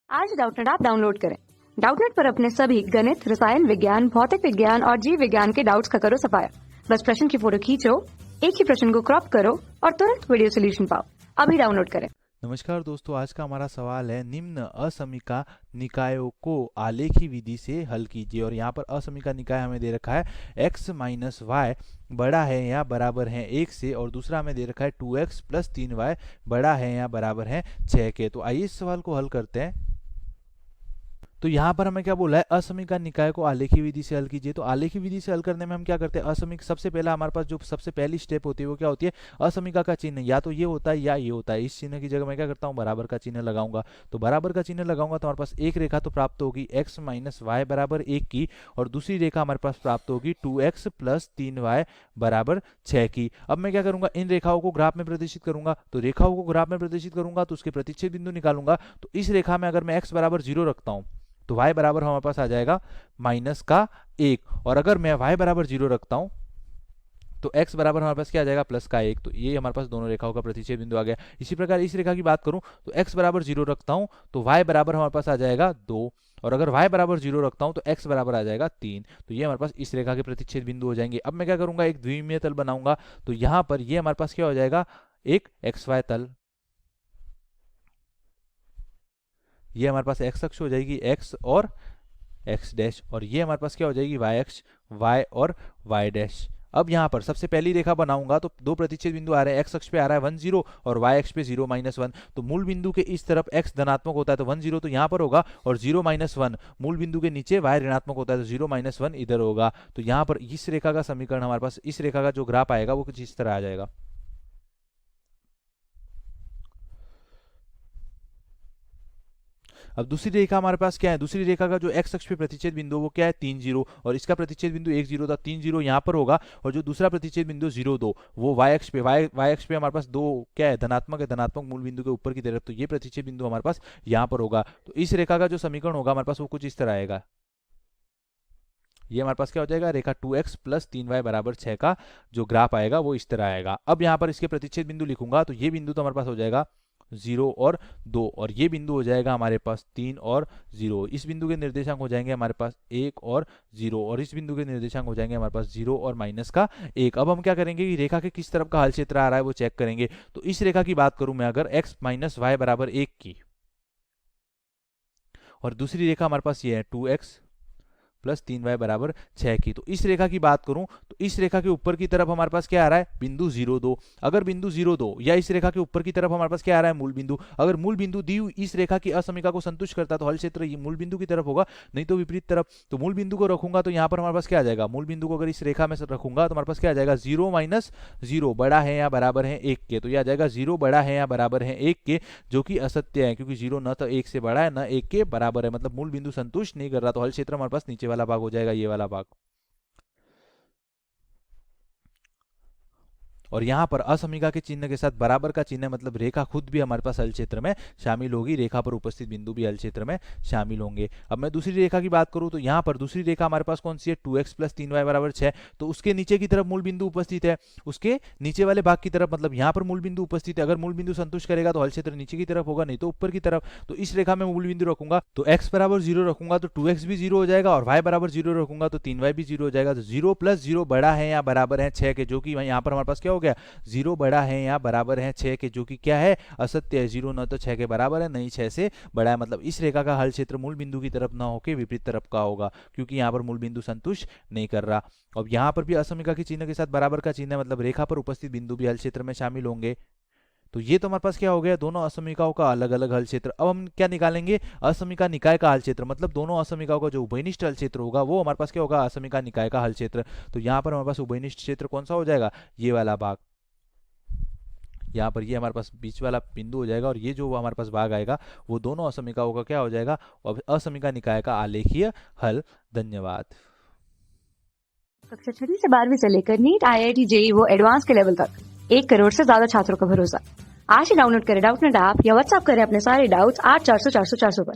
आज Doubtnut app download करें। Doubtnut पर अपने सभी गणित, रसायन विज्ञान, भौतिक विज्ञान और जीव विज्ञान के डाउट्स का करो सफाया। बस प्रश्न की फोटो खींचो, एक ही प्रश्न को क्रॉप करो और तुरंत वीडियो सोल्यूशन पाओ। अभी डाउनलोड करें। नमस्कार दोस्तों, आज का हमारा सवाल है निम्न असमीका निकायों को आलेखी विधि से हल कीजिए। और यहाँ पर असमीका निकाय हमें दे रखा है x माइनस वाई बड़ा है या बराबर है 1 से, और दूसरा हमें दे रखा है 2x प्लस 3y बड़ा है या बराबर है 6 के। तो आइए इस सवाल को हल करते हैं। तो यहाँ पर हमें क्या बोला है, असमीका निकाय को आलेखी विधि से हल कीजिए। तो आलेखी विधि से हल करने में हम क्या करते हैं, असमीक सबसे पहला हमारे पास जो सबसे पहली स्टेप होती है वो क्या होती है, असमीका का चिन्ह या तो ये होता है या ये होता है। इस चिन्ह की जगह मैं क्या करता हूँ, बराबर का चिन्ह लगाऊंगा। तो बराबर का चिन्ह लगाऊंगा तो हमारे पास एक रेखा तो प्राप्त होगी x माइनस वाई बराबर 1 की, और दूसरी रेखा हमारे पास प्राप्त होगी 2x प्लस 3y बराबर 6 की। अब मैं क्या करूंगा, इन रेखाओं को ग्राफ में प्रदर्शित करूंगा। तो रेखाओं को ग्राफ में प्रदर्शित करूंगा तो उसके प्रतिच्छेद बिंदु निकालूंगा। तो इस रेखा में अगर मैं x बराबर 0 रखता हूं तो y बराबर हमारे पास आ जाएगा माइनस का 1, और अगर मैं y बराबर 0 रखता हूं तो x बराबर हमारे पास क्या आ जाएगा, प्लस का 1। तो ये हमारे पास दोनों रेखाओं का प्रतिच्छेद बिंदु आ गया। इसी प्रकार इस रेखा की बात करूं तो x बराबर 0 रखता हूं तो y बराबर हमारे पास आ जाएगा 2, और अगर y बराबर 0 रखता हूं तो x बराबर आ जाएगा 3। तो ये हमारे पास इस रेखा के प्रतिच्छेद बिंदु हो जाएंगे। अब मैं क्या करूंगा, एक द्विमीय तल बनाऊंगा। तो यहां पर ये हमारे पास क्या हो जाएगा, एक xy तल। ये हमारे पास x अक्ष हो जाएगी, x और x डैश, और ये हमारे पास क्या हो जाएगी, y अक्ष, y और y डैश। अब यहाँ पर सबसे पहली रेखा बनाऊंगा तो दो प्रतिच्छेद बिंदु आ रहे हैं। x अक्ष पे आ रहा है 1 0 और y अक्ष पे 0 माइनस 1। तो मूल बिंदु के इस तरफ x धनात्मक होता है तो 1 0 तो यहाँ पर होगा, और 0 माइनस 1 मूल बिंदु के नीचे y ऋणात्मक होता है तो 0 माइनस 1 इधर होगा। तो यहाँ पर इस रेखा का समीकरण हमारे पास, इस रेखा का जो ग्राफ आएगा वो कुछ इस तरह आ जाएगा। अब दूसरी रेखा हमारे पास क्या है, दूसरी रेखा का जो x अक्ष पे प्रतिच्छेद बिंदु वो क्या है, 3 0, और इसका प्रतिच्छेद बिंदु 1 0 था। 3 0 यहाँ पर होगा, और जो दूसरा प्रतिच्छेद बिंदु 0 2 वो y अक्ष पे, y अक्ष पे हमारे पास 2 क्या है, धनात्मक है, धनात्मक मूल बिंदु के ऊपर की तरफ। तो ये प्रतिच्छेद बिंदु हमारे पास यहाँ पर होगा। तो इस रेखा का जो समीकरण होगा हमारे पास वो कुछ इस तरह आएगा। ये हमारे पास क्या हो जाएगा, रेखा 2x प्लस 3y बराबर 6 का जो ग्राफ आएगा वो इस तरह आएगा। अब यहाँ पर इसके प्रतिच्छेद बिंदु लिखूंगा तो ये बिंदु तो हमारे पास हो जाएगा 0 और 2, और ये बिंदु हो जाएगा हमारे पास 3 और 0। इस बिंदु के निर्देशांक हो जाएंगे हमारे पास 1 और 0, और इस बिंदु के निर्देशांक हो जाएंगे हमारे पास 0 और माइनस का 1। अब हम क्या करेंगे कि रेखा के किस तरफ का हल क्षेत्र आ रहा है वो चेक करेंगे। तो इस रेखा की बात करूं मैं, अगर x माइनस वाई बराबर 1 की, और दूसरी रेखा हमारे पास ये है 2x प्लस 3y बराबर 6 की, तो इस रेखा की बात करूं तो इस रेखा के ऊपर की तरफ हमारे पास क्या आ रहा है, बिंदु 0 2। अगर बिंदु 0 2 या इस रेखा के ऊपर की तरफ हमारे पास क्या आ रहा है, मूल बिंदु। अगर मूल बिंदु दी हुई इस रेखा की असमीका को संतुष्ट करता तो हल क्षेत्र ये मूल बिंदु की तरफ होगा, नहीं तो विपरीत तरफ। तो मूल बिंदु को रखूंगा तो यहाँ पर हमारे पास क्या आ जाएगा, मूल बिंदु को अगर इस रेखा में रखूंगा तो हमारे पास क्या आ जाएगा, 0 माइनस 0 बड़ा है या बराबर है 1 के। तो यह आ जाएगा 0 बड़ा है या बराबर है 1 के, जो कि असत्य है क्योंकि 0 न तो 1 से बड़ा है न 1 के बराबर है, मतलब मूल बिंदु संतुष्ट नहीं कर रहा। तो हल क्षेत्र हमारे पास नीचे वाला भाग हो जाएगा, ये वाला भाग। और यहाँ पर असमीका के चिन्ह के साथ बराबर का चिन्ह, मतलब रेखा खुद भी हमारे पास हल क्षेत्र में शामिल होगी, रेखा पर उपस्थित बिंदु भी हल क्षेत्र में शामिल होंगे। अब मैं दूसरी रेखा की बात करूं तो यहाँ पर दूसरी रेखा हमारे पास कौन सी है, 2x प्लस 3y बराबर 6। तो उसके नीचे की तरफ मूल बिंदु उपस्थित है, उसके नीचे वाले भाग की तरफ, मतलब यहाँ पर मूल बिंदु उपस्थित है। अगर मूल बिंदु संतुष्ट करेगा तो हल क्षेत्र नीचे की तरफ होगा, नहीं तो ऊपर की तरफ। तो इस रेखा में मूल बिंदु रखूंगा तो x बराबर 0 रखूंगा तो 2x भी 0 हो जाएगा, और y बराबर 0 रखूंगा तो 3y भी 0 हो जाएगा। तो 0 प्लस 0 बड़ा है या बराबर है 6 के, जो कि यहाँ पर हमारे पास क्या हो गया, 0 बड़ा है या बराबर है 6 के, जो कि क्या है, असत्य है। 0 न तो 6 के बराबर है, नहीं 6 से बड़ा है, मतलब इस रेखा का हल क्षेत्र मूल बिंदु की तरफ ना होकर विपरीत तरफ का होगा, क्योंकि यहाँ पर मूल बिंदु संतुष्ट नहीं कर रहा। अब यहाँ पर भी असमीका के चिन्ह के साथ बराबर का चिन्ह है, मतलब रेखा पर उपस्थित बिंदु भी हल क्षेत्र में शामिल होंगे। तो ये तो हमारे पास क्या हो गया, दोनों असमीकाओं का अलग अलग हल क्षेत्र। अब हम क्या निकालेंगे, असमीका निकाय का हल क्षेत्र, मतलब दोनों असमीकाओं का जो उभयनिष्ठ हल क्षेत्र होगा वो हमारे पास क्या होगा, असमीका निकाय का हल क्षेत्र। तो यहाँ पर हमारे पास उभयनिष्ठ क्षेत्र कौन सा हो जाएगा, ये वाला भाग। यहाँ पर ये हमारे पास बीच वाला बिंदु हो जाएगा, और ये जो हमारे पास भाग आएगा वो दोनों असमीकाओं का क्या हो जाएगा, असमीका निकाय का आलेखीय हल। धन्यवाद। कक्षा 6 से 12वीं से लेकर नीट, IIT, JEE वो एडवांस के लेवल तक 1 करोड़ से ज्यादा छात्रों का भरोसा। आज ही डाउनलोड करें डाउटनेट ऐप या व्हाट्सएप करें अपने सारे डाउट्स 8400 400 400 पर।